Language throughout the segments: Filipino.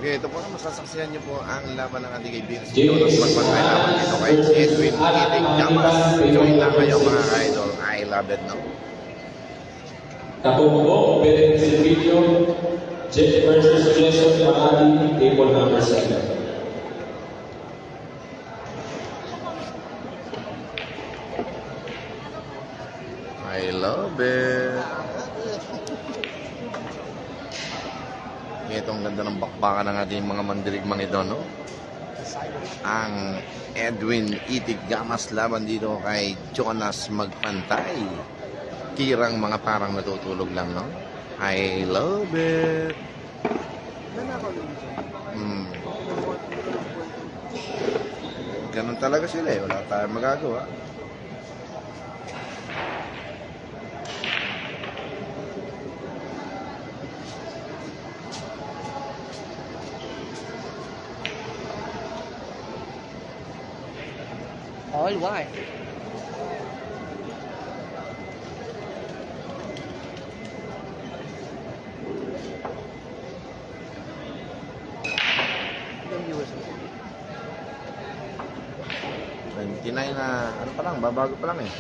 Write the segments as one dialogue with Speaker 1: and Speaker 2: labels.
Speaker 1: Okay, ito po na masasaksihan niyo po ang laban ng ating kaibigan si Jonas Magpantay laban dito kay Edwin Itig Gamas. Join lang kayo mga idol. I love it, no?
Speaker 2: Tatumbo, betting sa video, Jet versus Jason Maradi, table number 7.
Speaker 1: I love it. Itong ganda ng bakbakan ng ating mga mandirigmang ito, no? Ang Edwin Itig Gamas laban dito kay Jonas Magpantay. Kirang mga parang natutulog lang, no? I love it. Ganun talaga sila eh. Wala tayong magagawa.
Speaker 3: All white. Yung viewers mo.
Speaker 1: 29 na, ano pa lang, babago pa lang eh.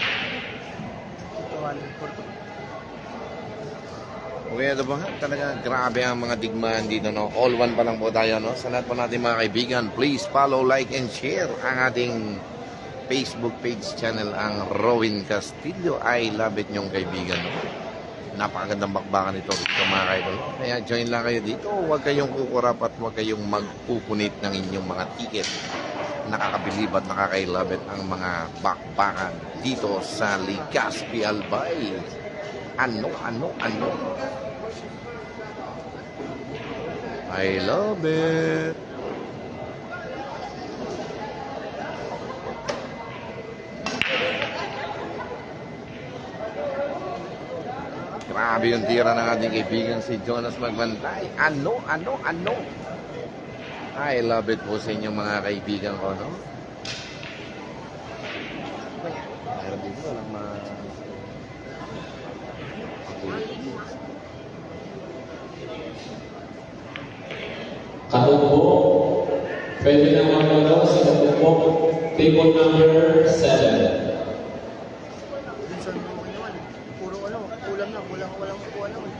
Speaker 1: Okay, ito ba nga? Talaga, grabe ang mga digmaan dito, no? All one pa lang po tayo, no? Sa lahat po natin mga kaibigan, please follow, like, and share ang ating Facebook page channel, ang Rowin Castillo. I love it nyong kaibigan, no? Napakagandang bakbakan ito dito mga kaibigan. Kaya join lang kayo dito. Huwag kayong kukurap at huwag kayong magpupunit ng inyong mga ticket. Nakakabilib at nakakailabit ang mga bakbakan dito sa Legazpi Albay. Ano? I love it. Grabe yung tira ng ating kaibigan si Jonas Magpantay. Ano? I love it po sa inyong mga kaibigan ko, no? Meron dito, walang
Speaker 2: Tatumbo, pwede na magalaw sa tatumbo, table number 7.
Speaker 3: Minsan mo naman, puro ano, kulang na, walang kuha naman.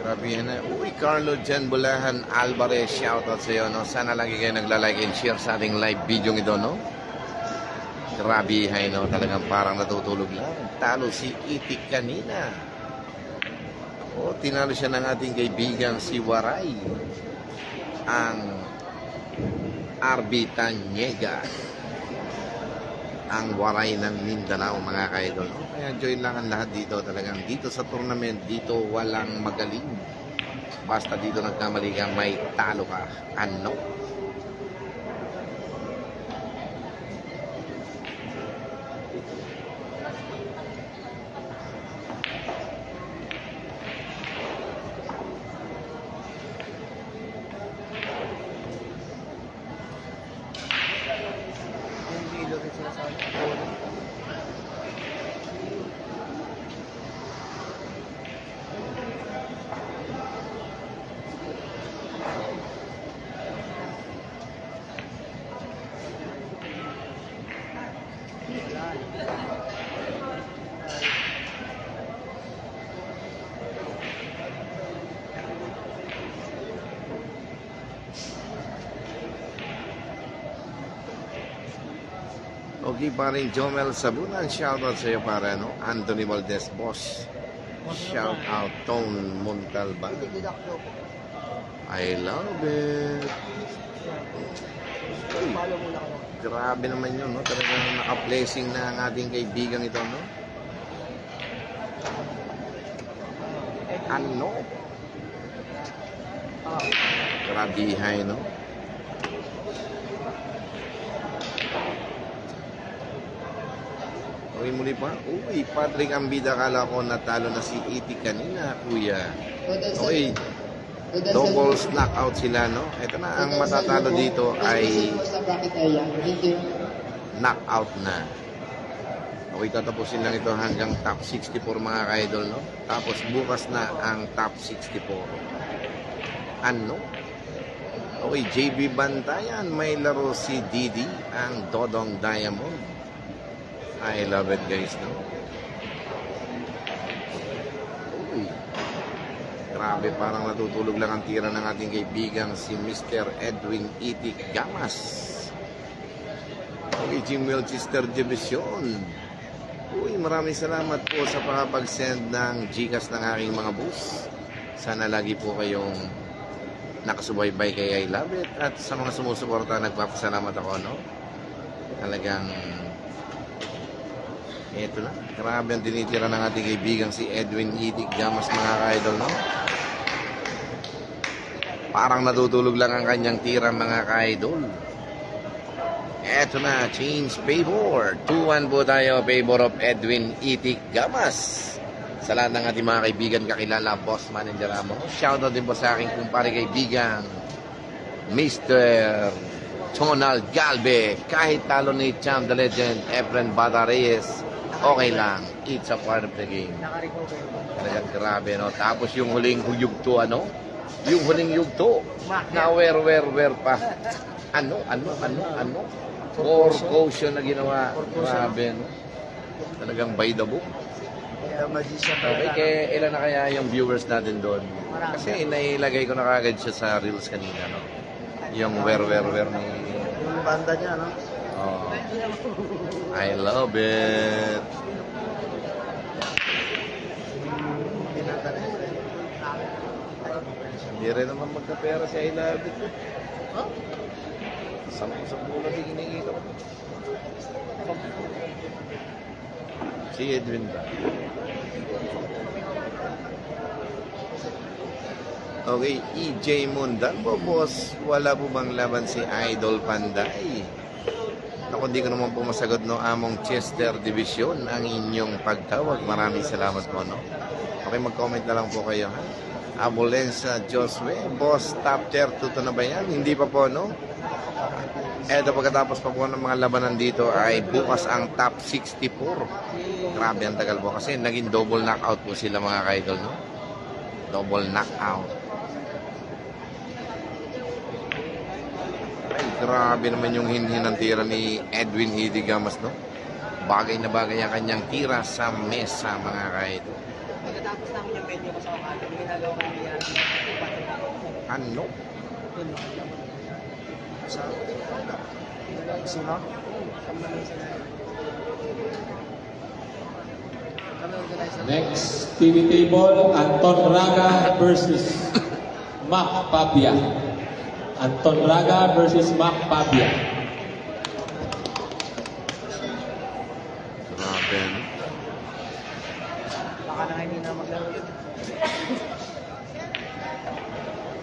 Speaker 1: Grabe yan na. Uy, Carlo Jan Bulahan Alvarez, shoutout sa iyo, no? Sana lagi kayo nagla-like and share sa ating live video ito, no? Grabe, hay, no? Talagang parang natutulog lang. Talo si Itik kanina. O, tinalo siya ng ating kaibigan si Waray. Ang RB Tanyega. Ang Waray ng Mindanao, mga kaidol. Kaya join lang ang lahat dito. Talagang dito sa tournament, dito walang magaling. Basta dito nagkamali ka, may talo ka. Ano?
Speaker 3: Yung video rin sila sa akin.
Speaker 1: Okay, paring Jomel Sabunan, shoutout sa iyo para, no? Anthony Valdez, boss. Shoutout Tone Montalban. I love it.
Speaker 3: Follow muna kayo.
Speaker 1: Grabe naman yun, no? Talagang naka-blessing na ang ating kaibigan ito, no? Ano? Grabihay, no? Okay, muli pa. Uy, Patrick Ambida, kala ko natalo na si Itik kanina, kuya. Okay. Doubles knockout sila, no? Ito na, ang matatalo dito ay knockout na. Okay, tatapusin lang ito hanggang top 64 mga ka-idol, no? Tapos bukas na ang top 64. Ano? Okay, JB Bantayan, may laro si Didi, ang Dodong Diamond. I love it, guys, no? Uy. Grabe, parang natutulog lang ang tira ng ating kaibigan si Mr. Edwin Itik Gamas. Okay, Jim Wilchester Division. Uy, maraming salamat po sa pakapag-send ng Gcash ng aking mga boss. Sana lagi po kayong nakasubaybay kay I Love It. At sa mga sumusuporta, nagpapasalamat ako, no? Talagang, eto na. Grabe ang tinitira ng ating kaibigan si Edwin Itik Gamas, mga ka-idol, no? Parang natutulog lang ang kanyang tira, mga ka-idol. Eto na, change favor. 2-1 po tayo, favor of Edwin Itik Gamas. Sa lahat ng ating mga kaibigan, kakilala, boss, manager mo. Shoutout din po sa aking kumpare kaibigan, Mr. Tonal Galve. Kahit talo ni Champ the Legend, Efren Bata Reyes, okay lang. It's a part of the game.
Speaker 3: Naka-recover.
Speaker 1: Talagang grabe, no? Tapos yung huling yugto, ano? Yung huling yugto, na where pa. Ano? For caution na ginawa. Grabe, no? Talagang by the book.
Speaker 3: Kaya magician
Speaker 1: Okay,
Speaker 3: talaga.
Speaker 1: kaya ilan na kaya yung viewers natin doon?
Speaker 3: Marami.
Speaker 1: Kasi nailagay ko na kagad siya sa reels kanina, no? Yung where ni...
Speaker 3: Yung banda niya, no?
Speaker 1: Oh, I love it.
Speaker 3: Pinanta na yun.
Speaker 1: Hindi rin naman magkapera si I love it.
Speaker 3: Huh?
Speaker 1: 10 lang hiningi ko. Si Edwin ba? Okay, EJ Mundan po, boss. Wala po bang laban si Idol Panday? Ako, hindi ko naman po masagot, no, among Chester Division ang inyong pagtawag. Maraming salamat po, no? Okay, mag-comment na lang po kayo, ha? Abulensa Josue, boss, top tier 2 na ba yan? Hindi pa po, no? Eto, pagkatapos pa po ng mga labanan dito ay bukas ang top 64. Grabe ang tagal po kasi naging double knockout po sila, mga ka-idol, no? Double knockout. Ay, grabe naman yung hinhin ng tira ni Edwin Itik Gamas, no? Bagay na bagay ang kanyang tira sa mesa, mga ka-idol.
Speaker 3: Pagkatapos namin yung medyo ko sa wakala, ginagawa ko yan.
Speaker 1: Ano?
Speaker 3: Sa... Sino?
Speaker 2: Next TV table, Anton Raga versus Mac Pabia. Anton Raga versus Mac Pabia.
Speaker 1: Grabe, no?
Speaker 3: Baka na hindi na maglaro yun.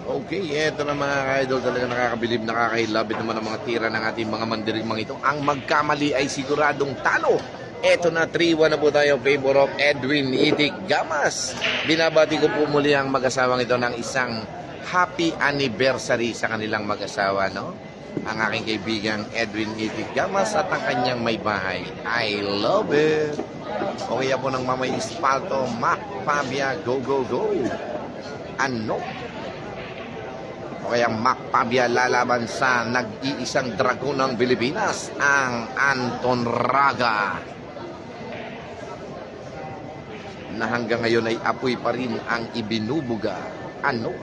Speaker 1: Okay, eto na mga ka-idol, talaga nakakabilib, nakakailabit naman ang mga tira ng ating mga mandirigmang ito. Ang magkamali ay siguradong talo. Eto na, 3-1 na po tayo, favor of Edwin Itik Gamas. Binabati ko po muli ang mag-asawang ito ng isang happy anniversary sa kanilang mag-asawa, no? Ang aking kaibigang Edwin Itik Gamas at ang kanyang may bahay. I love it. Okay, po ng Mamay Espalto, Mac Pabia, go, go, go. Ano? Okay, ang Mac Pabia lalaban sa nag-iisang dragon ng Pilipinas, ang Anton Raga, na hanggang ngayon ay apoy pa rin ang ibinubuga. Ano?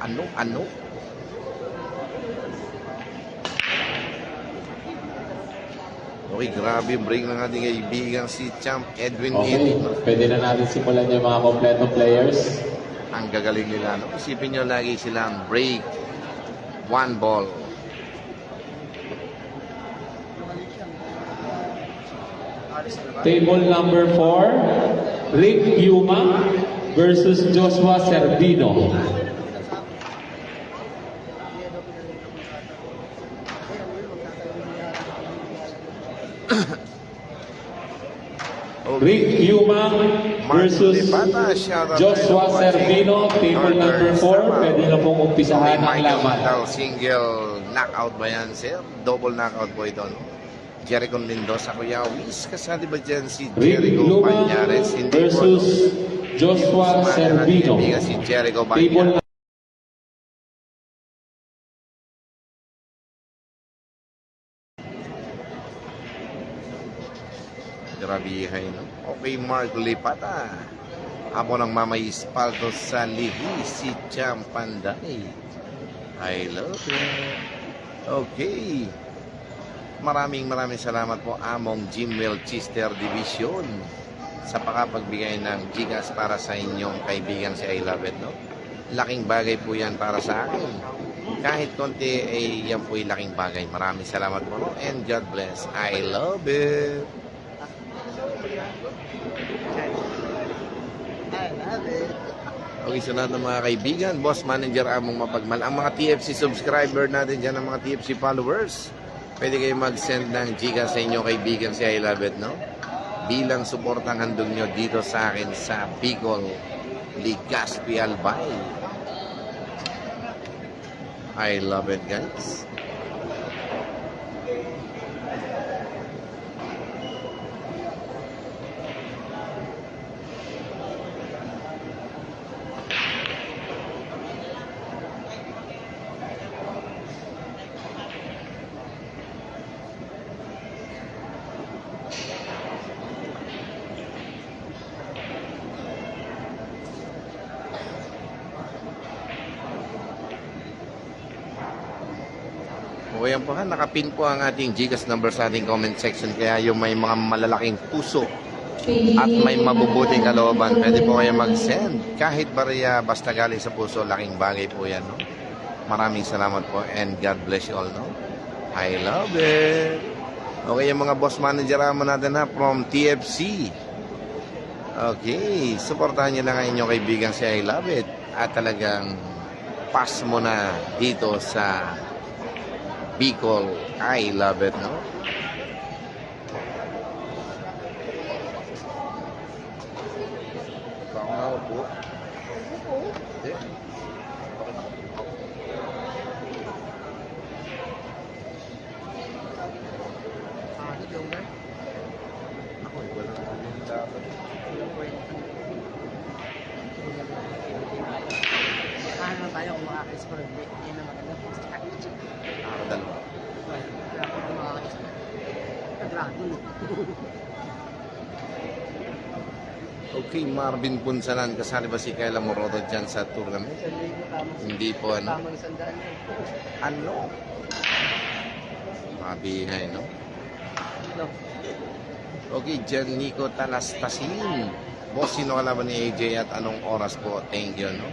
Speaker 1: Okay, grabe yung break ng ating kaibigan si Champ Edwin
Speaker 2: Okay,
Speaker 1: Itik.
Speaker 2: pwede na natin simulan yung mga kompleto players.
Speaker 1: Ang gagaling nila, no? Isipin nyo lagi silang break 1 ball.
Speaker 2: Table number 4, Rick Yuma versus Joshua Servino. Rick Yuma versus Joshua Servino, table number 4. Pwede na pong umpisahan ang
Speaker 1: Michael
Speaker 2: laban.
Speaker 1: Montal, single knockout ba yan, sir? Double knockout po ito, no? Jericho Mendoza, Kuya Wiz, kasali ba dyan si
Speaker 2: Rick
Speaker 1: Jericho
Speaker 2: Luma
Speaker 1: Banyares? Hindi po, no?
Speaker 2: versus Joshua
Speaker 1: Sumama natin
Speaker 2: Servino.
Speaker 1: kaibigan si Jericho
Speaker 2: Table
Speaker 1: Banyares. Grabihay, no? Okay, Mark Lipata. Ako nang mamayispalto sa lihi si Cham Panday. I love it. Okay. Maraming salamat po Among Jimwell Chister Division sa pakapagbigay ng gigas para sa inyong kaibigan si I Love It, no? Laking bagay po yan para sa akin. Kahit konti, yan po yung laking bagay. Maraming salamat po, no? And God bless. I love it.
Speaker 3: I love it.
Speaker 1: Okay, so lahat ng mga kaibigan, boss, manager, among mapagmal. Ang mga TFC subscriber natin dyan, ang mga TFC followers, pwede kayo mag-send ng gigas sa inyong kaibigan si I Love It, no? Bilang suportang handog nyo dito sa akin sa Bicol, Legazpi Albay. I love it, guys. O yan po ha, nakapin po ang ating Gcash number sa ating comment section. Kaya yung may mga malalaking puso at may mabubuting kalooban, pwede po kayo mag-send. Kahit bariya, basta galing sa puso, laking bagay po yan, no? Maraming salamat po and God bless you all, no? I love it. Okay, yung mga boss manager naman natin ha, from TFC. Okay, supportahan nyo lang ang inyong kaibigan si I Love It. At talagang pass mo na dito sa Bicol, I love it, no? Baka po. Eh.
Speaker 3: Yung gan.
Speaker 1: Ako, wala na din dapat.
Speaker 3: Ano tayo kung makaka-score? Hindi na maganda po sa package.
Speaker 1: Dalawa.
Speaker 3: Kaya kung makaka-score. Dragon.
Speaker 1: Okay, Marvin Punsalan, kasali ba si Kayla Moroto dyan sa tournament? Hindi po, ano?
Speaker 3: Tamang sandaan eh.
Speaker 1: Ano? Mabihay, no?
Speaker 3: No.
Speaker 1: Okay, Jan Nico Talastasin. Boss, sino kalaban ni AJ at anong oras po? Thank you, no?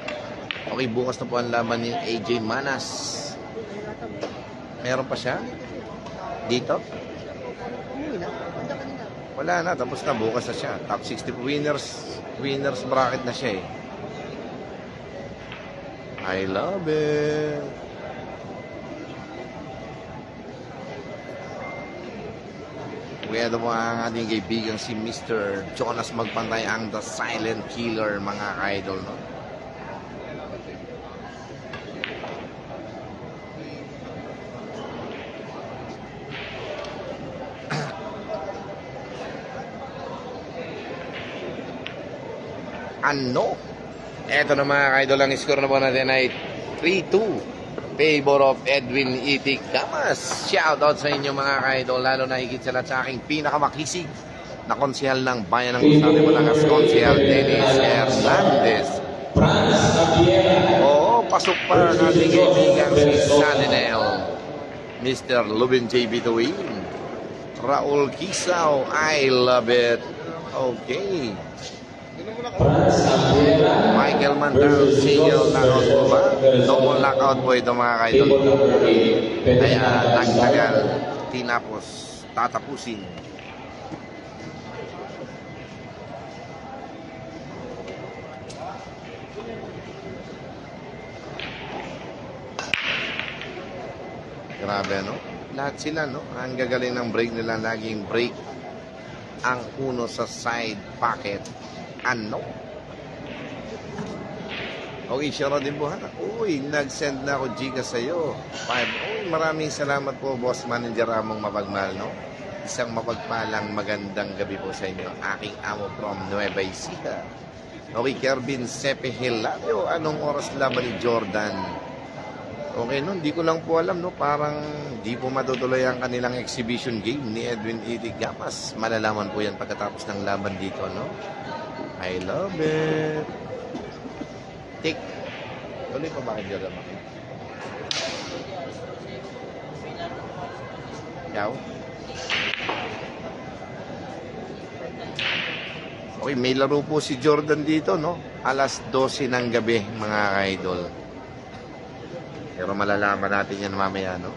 Speaker 1: Okay, bukas na po ang laban ni AJ Manas. Meron pa siya? Dito?
Speaker 3: Umuwi na. Punta kanina.
Speaker 1: Wala na, tapos na, bukas na siya. Top 60 winners bracket na siya eh. I love it. Kaya ito po ang ating kaibigan si Mr. Jonas Magpantay, ang The Silent Killer, mga idol, no? Ano? Eto na mga idol, ang score na po natin ay 3-2. Favor of Edwin Itik Damas. Shoutout sa inyo mga idol, lalo na higit sa lahat sa aking pinakamakisig na konsehal ng Bayan ng Gustavo Batangas, konsehal Dennis Hernandez. Oo, pasok pa natin kaibigan si Salinel, Mr. Lubin J. Bituin, Raul Kisaw, I love it. Okay. Michael Mandal, single knockout po ba? Double knockout po ito mga idol. Kaya nagtagal, tinapos, tatapusin. Grabe, no? Lahat sila, no? Ang gagaling ng break nila, laging break ang uno sa side pocket. Ano? Okay, shoutout din po ha. Uy, nag-send na ako Gcash sa'yo. 5. Uy, maraming salamat po, boss manager Among Mapagmahal, no? isang mapagpalang magandang gabi po sa inyo. Aking amo from Nueva Ecija. Okay, Kervin Sepe Hilario, anong oras laban ni Jordan? Okay, no, hindi ko lang po alam, no, parang di po matutuloy ang kanilang exhibition game ni Edwin Itig Gamas. Malalaman po yan pagkatapos ng laban dito, no? I love it. Tik. Tuloy pa bakit Jordan? Yaw. Okay, may laro po si Jordan dito, no? Alas 12 ng gabi, mga idol. Pero malalaman natin yan mamaya, no?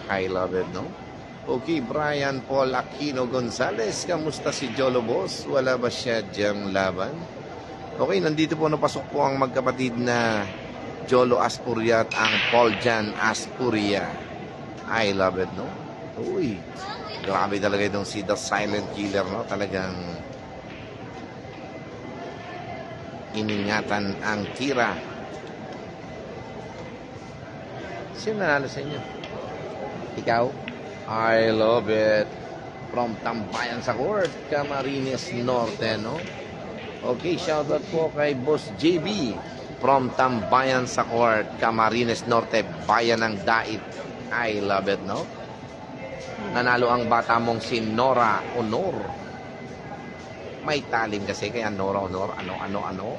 Speaker 1: I love it, no? Okay, Brian Paul Aquino Gonzalez. Kamusta si Jolo Boss? Wala ba siya diyang laban? Okay, nandito po napasok po ang magkapatid na Jolo Aspuria at ang Paul Jan Aspuria. I love it, no? Uy, grabe talaga itong si The Silent Killer, no? Talagang iningatan ang tira. Sino nanalo sa inyo? Ikaw? I love it. From Tambayan sa Court, Camarines Norte, no? Okay, shoutout po kay Boss JB. From Tambayan sa Court, Camarines Norte, Bayan ng Dait. I love it, no? Nanalo ang bata mong si Nora Honor. May talim kasi kaya Nora Honor. Ano?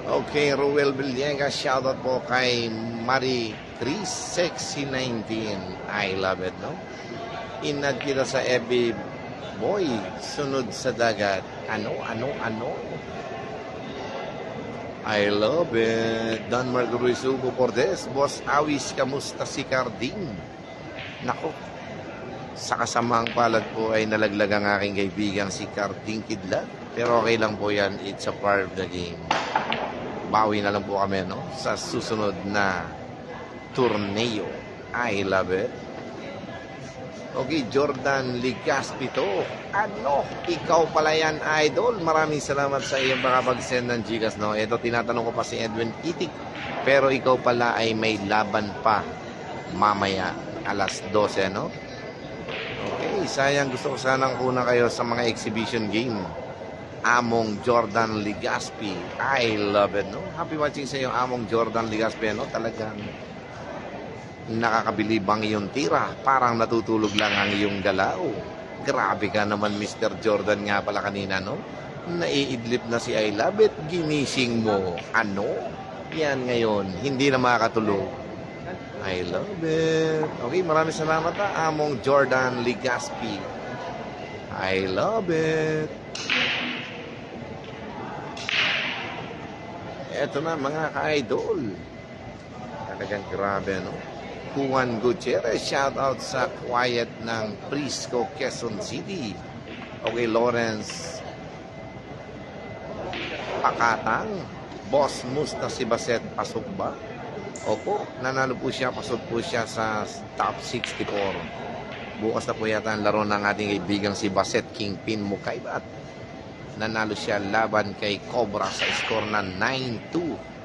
Speaker 1: Okay, Ruel Villegas, shoutout po kay Marie 3Sexy19. I love it, no? Inad kita sa FB Boy, sunod sa dagat. Ano? I love it. Don Marco Ruiz Hugo Cordes. Boss Awis, kamusta si Carding? Nako, sa kasamang palad po ay nalaglag ang aking kaibigan si Carding Kidlat. Pero okay lang po yan. It's a part of the game. Bawi na lang po kami, no? Sa susunod na torneo. I love it. Okay, Jordan Ligaspi to. Ano? Ikaw pala yan, idol. Maraming salamat sa iyong makapag-send ng Gcash, no? Ito, tinatanong ko pa si Edwin Itik. Pero ikaw pala ay may laban pa mamaya, alas 12, no? Okay, sayang. Gusto ko sanang una kayo sa mga exhibition game. Among Jordan Ligaspi. I love it, no? Happy watching sa iyo, Among Jordan Ligaspi, no? Talagang nakakabilib ang iyong tira. Parang natutulog lang ang iyong galaw. Grabe ka naman, Mr. Jordan nga pala kanina, no? Naiidlip na si I love it. Ginising mo. Ano? Yan ngayon. Hindi na makakatulog. I love it. Okay, maraming salamat ha, Among Jordan Ligaspi. I love it. Eto na mga ka-idol. Talagang grabe, no? Juan Gutierrez, shout out sa quiet ng Prisco, Quezon City. Okay, Lawrence Pakatang. Boss Musta si Baset, pasok ba? Opo, nanalo po siya, pasok po siya sa top 64. Bukas na po yata ang laro ng ating kaibigang si Baset Kingpin Mukaybat. Nanalo siya laban kay Cobra sa score na 9-2.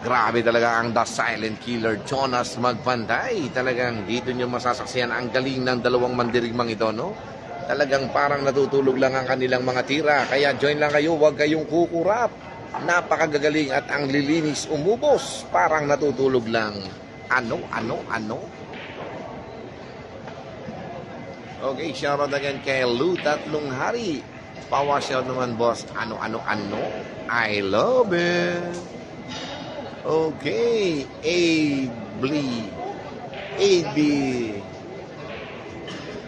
Speaker 1: Grabe talaga ang The Silent Killer, Jonas Magpantay. Talagang dito nyo masasaksiyan ang galing ng dalawang mandirigmang ito, no? Talagang parang natutulog lang ang kanilang mga tira. Kaya join lang kayo, huwag kayong kukurap. Napakagagaling at ang lilinis umubos. Parang natutulog lang. Ano? Okay, shoutout again kay Lou Tatlong Hari. Power shout naman, boss. Ano? I love it. Okay, A.B.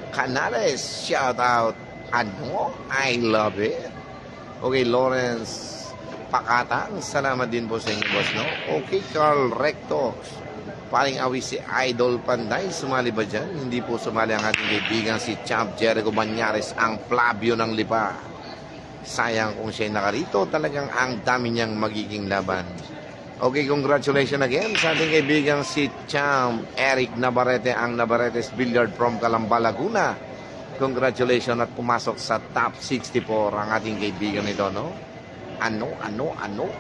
Speaker 1: Canales, shout out. Ano? I love it. Okay, Lawrence Pakatang, salamat din po sa inyo, boss, no? Okay, Carl Recto. Paring awis si Idol Panday, sumali ba dyan? Hindi po sumali ang ating kaibigan si Champ Jericho Banyares, ang Flavio ng Lipa. Sayang kung siya'y nakarito, talagang ang dami niyang magiging laban. Okay, congratulations again sa ating kaibigang si Champ Eric Navarrete, ang Navarrete's Billiard from Calamba, Laguna. Congratulations at pumasok sa top 64 ang ating kaibigan nito, no? Ano?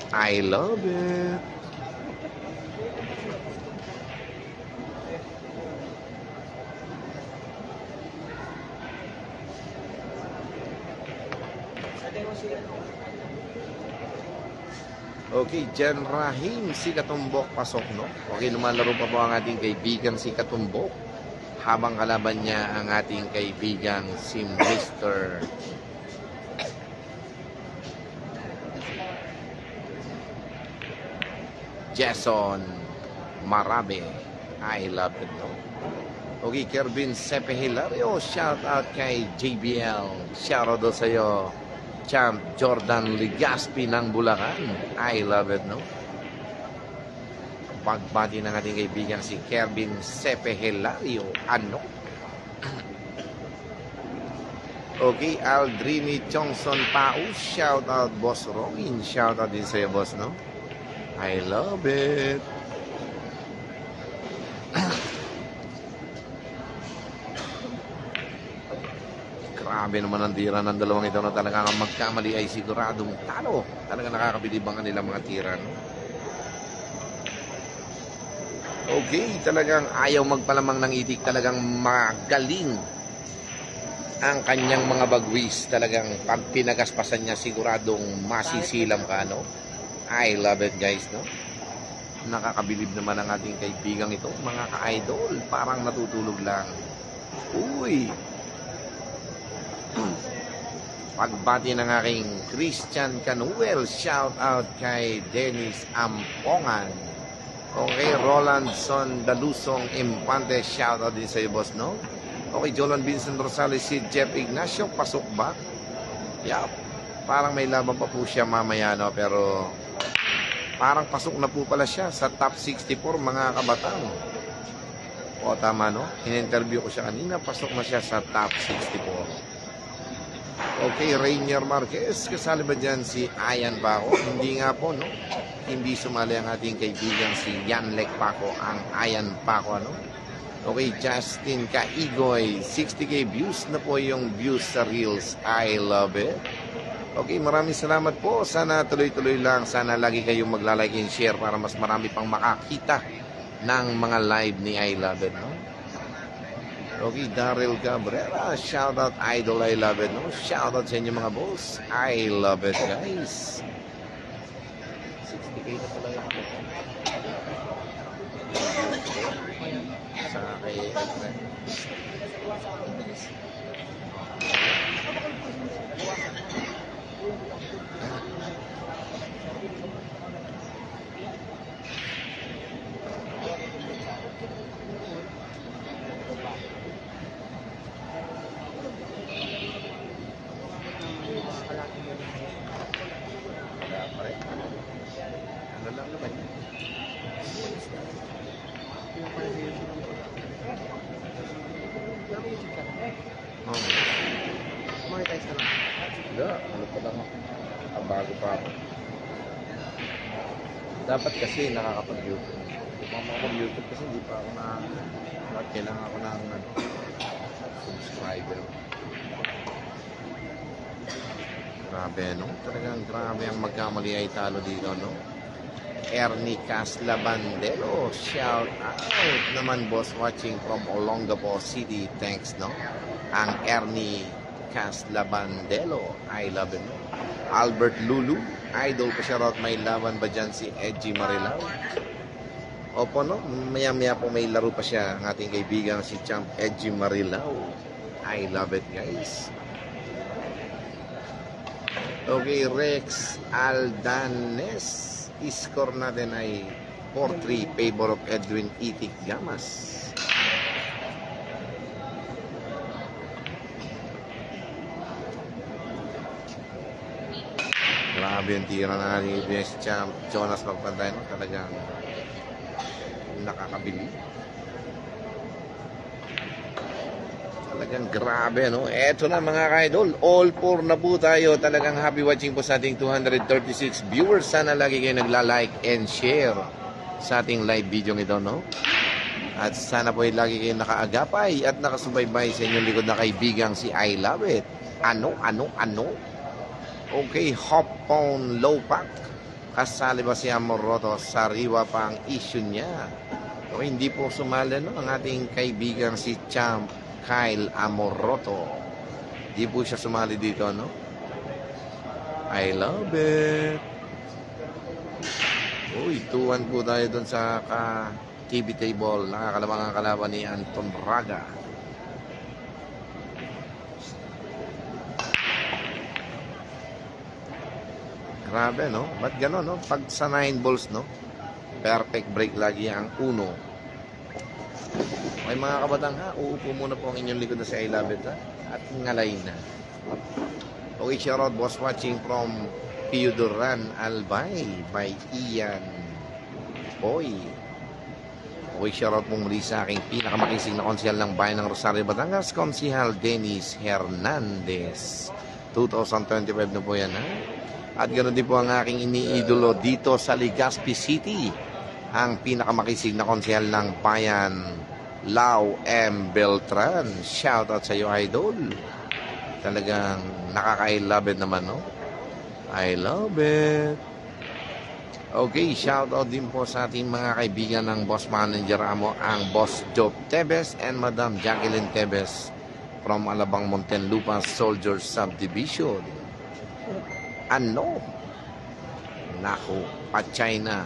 Speaker 1: I love it. Okay, Jan Rahim, si Katumbok pasok, no? Okay, lumalaro pa po ang ating kaibigan si Katumbok. Habang kalaban niya ang ating kaibigan si Mr. Jason Marabe. I love it, no? Okay, Kervin Sepe Hilario, shout out kay JBL. Shout out sa iyo, Champ Jordan Ligaspi ng Bulacan. I love it, no? Pagbati ng ating kaibigan si Kervin Sepe Hilario. Ano? Okay, Aldrini Chongson Pau. Shout out, Boss Robin. Shout out din sa iyo, boss, no? I love it. Grabe naman ang tira ng dalawang ito na talagang magkamali ay siguradong talo. Talagang nakakabilib ang kanilang mga tira, no? Okay, talagang ayaw magpalamang ng itik. Talagang magaling ang kanyang mga bagwis. Talagang pag pinagaspasan niya, siguradong masisilam ka, no? I love it, guys, no? Nakakabilib naman ang ating kaibigang ito, mga ka-idol. Parang natutulog lang. Uy! Pagbati ng aking Christian Canuel, shout out kay Dennis Ampongan. Okay, Rolandson Dalusong Impante, shout out din sa iyo, boss, no? Okay, Jolan Vincent Rosales, si Jeff Ignacio, pasok ba? Yup. Parang may laban pa po siya mamaya, no? Pero parang pasok na po pala siya sa top 64, mga kabatang. O, tama, no? In-interview ko siya kanina, pasok na siya sa top 64. Okay, Rainier Marquez, kasali ba dyan si Ayan Paco? Hindi nga po, no? Hindi sumali ang ating kaibigan si Yanlek Paco, ang Ayan Paco, ano? Okay, Justin Kaigoy, 60k views na po yung views sa Reels. I love it. Okay, maraming salamat po. Sana tuloy-tuloy lang. Sana lagi kayong magla-like and share para mas marami pang makakita ng mga live ni I love it, no? Okay, Daryl Cabrera, shout out Idol, I love it, no? Shout out sa inyo mga boss. I love it, guys. 60k na pala yung sa kay ano lang naman yun.
Speaker 3: Monetize na lang.
Speaker 1: Wala, ano pa lang ako. Bago pa ako. Dapat kasi nakakapag-YouTube. Mag-YouTube kasi hindi pa ako na kailangan ako ng subscriber. Grabe, no? Talagang grabe ang magkamali ay talo dito, no? Ernie Caslabandelo, shout out naman, boss, watching from Olongapo City. Thanks, no? Ang Ernie Caslabandelo, I love it, no? Albert Lulu, idol pa siya, may laban ba dyan si Edgy Marilao? Opo, no? Maya-maya po may laro pa siya, ang ating kaibigan si Champ Edgy Marilao. I love it, guys. Okay, Rex Aldanes. Score natin ay 4-3 favor of Edwin Itik Gamas. Grabe yung tira na ni Best Champ Jonas Magpantay, no? Talagang nakakabili. Talagang grabe, no? Eto na mga ka-idol, all 4 na po tayo. Talagang happy watching po sa ating 236 viewers. Sana lagi kayo nagla-like and share sa ating live video ito, no? At sana po lagi kayo nakaagapay at nakasubaybay sa inyong likod na kaibigang si I Love It. Ano? Okay, hop on low pack. Kasali ba si Amoroto? Sariwa pa ang issue niya. So, hindi po sumali, no? Ang ating kaibigang si Champ Kyle Amoroto. Di po siya sumali dito, no? I love it. Uy, 2-1 po tayo dun sa TV table. Nakakalabang ang kalaban ni Anton Raga. Grabe, no? Ba't gano'n, no? Pag sa 9 balls, no? Perfect break lagi ang 1. Okay, mga kabatang, ha? Uupo muna po ang inyong likod na si I love it, ha? At ngalay na. Okay, shoutout, boss, watching from Piodoran Albay by Ian Boy. Okay, shoutout po muli sa aking pinakamakisig na konsyal ng bayan ng Rosario, Batangas, Konsihal Dennis Hernandez. 2025 na po yan, ha? At ganoon din po ang aking iniidolo dito sa Legazpi City, ang pinakamakisig na konsehal ng bayan, Lau M. Beltran. Shoutout sa iyo, idol. Talagang nakaka-I love it naman, no? I love it. Okay, shoutout din po sa ating mga kaibigan ng Boss Manager Amo, ang Boss Job Tebes and Madam Jacqueline Tebes from Alabang Muntinlupa Soldiers Subdivision. Ano? Naku, pa-China.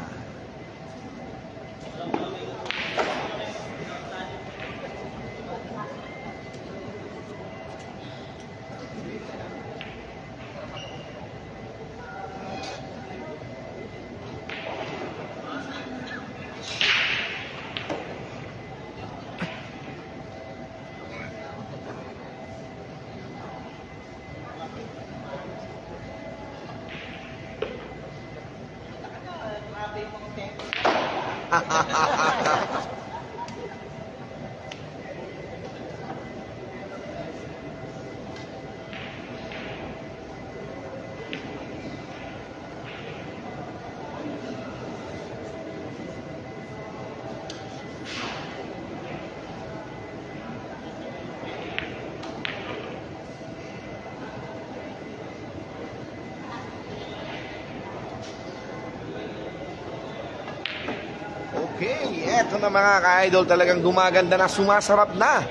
Speaker 1: Okay, eto na mga ka-idol, talagang gumaganda na, sumasarap na.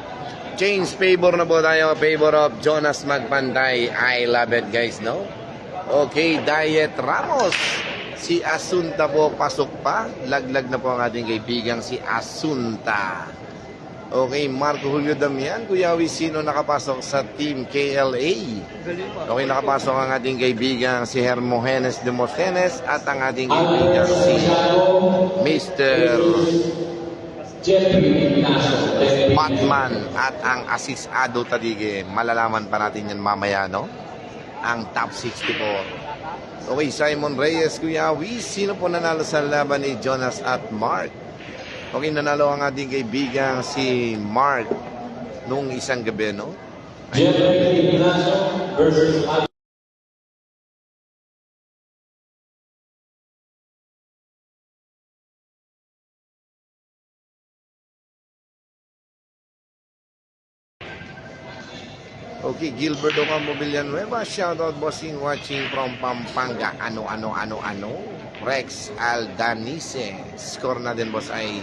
Speaker 1: Change favor na po tayo, favor of Jonas Magpantay. I love it, guys, no? Okay, Diet Ramos. Si Asunta po, pasok pa. Laglag na po ang ating kaibigang si Asunta. Okay, Marco Julio Damian, Kuya Wi, sino nakapasok sa Team KLA? Okay, nakapasok ang ating kaibigang si Hermogenes Demosthenes at ang ating kaibigang si Mr. Batman at ang Asis Ado Tadige. Malalaman pa natin yan mamaya, no? Ang top 64. Okay, Simon Reyes, Kuya Wi, sino po nanalo sa laban ni Jonas at Mark? Okay, nanalo ang ating kaibigang si Mark nung isang gabi, no?
Speaker 2: versus
Speaker 1: Okay, Gilbert Ocampo Villanueva, shoutout bossing watching from Pampanga. Ano. Rex Aldanice. Score na din, boss, ay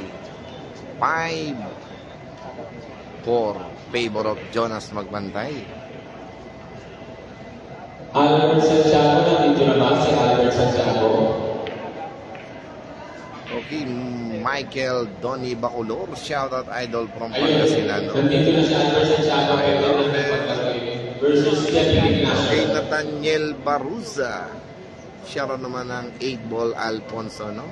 Speaker 1: 5-4 favor of Jonas Magbantay.
Speaker 2: Albert Santiago, nandito naman si Albert Santiago.
Speaker 1: Okay, Michael Donny Bacolor, shoutout idol from Pangasinan.
Speaker 2: Nandito na si Albert Santiago versus Jeffrey Ignacio.
Speaker 1: Okay, Nathaniel Baruza. Shoutout naman ng 8-ball Alfonso, no?